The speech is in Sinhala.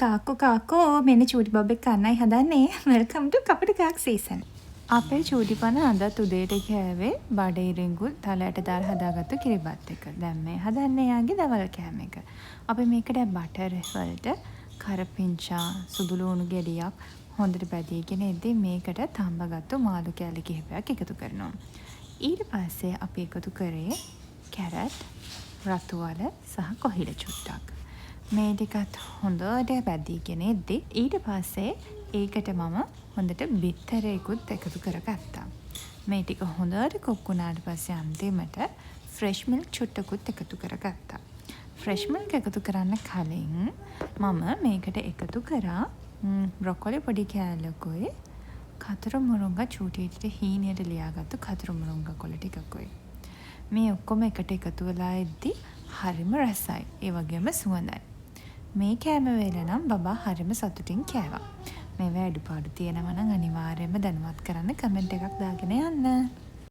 කාකෝ මෙන්න චූටි බබෙක් කන්නයි හදන්නේ. වෙල්කම් ටු කපටි ගාක් සීසන්. අපේ චූටි පන අදත් උදේට කෑවේ බඩ ඉරිඟුල් තලයට දාලා හදාගත්තු කිරිබත් එක. දැන් මේ හදන්නේ යාගේ දවල් කෑම එක. අපි මේකට බටර් වලට කරපිංචා සුදු ලුණු ගෙඩියක් හොඳට බැදීගෙන ඉද්දි මේකට තඹගත්තු මාළු කෑලි කිහිපයක් එකතු කරනවා. ඊට පස්සේ අපි එකතු කරේ කැරට්, රතු වල සහ කොහිල චුට්ටක්. මේ ටිකත් හොඳට බැදීගෙන ඉද්දි ඊට පස්සේ ඒකට මම හොඳට බිත්තරයකුත් එකතු කරගත්තා. මේ ටික හොඳට කුක් වුණාට පස්සේ අන්තිමට ෆ්‍රෙෂ් මිල්ක් චුට්ටකුත් එකතු කරගත්තා. ෆ්‍රෙෂ් මිල්ක් එකතු කරන්න කලින් මම මේකට එකතු කරා බ්‍රොකොලි පොඩි කෑල්ලකුයි කතර මුරුංගා චූටියට හීනයට ලියාගත්තු කතර මුරුංගා කොළ ටිකකුයි. මේ ඔක්කොම එකට එකතු වෙලා ඉද්දි හරිම රසයි. ඒ වගේම සුවඳයි. මේ කෑම වේල නම් බබා හරිම සතුටින් කෑවා. මේ වැඩිපාඩු තියෙනවා නම් අනිවාර්යයෙන්ම දැනුවත් කරන්න කමෙන්ට් එකක් දාගෙන යන්න.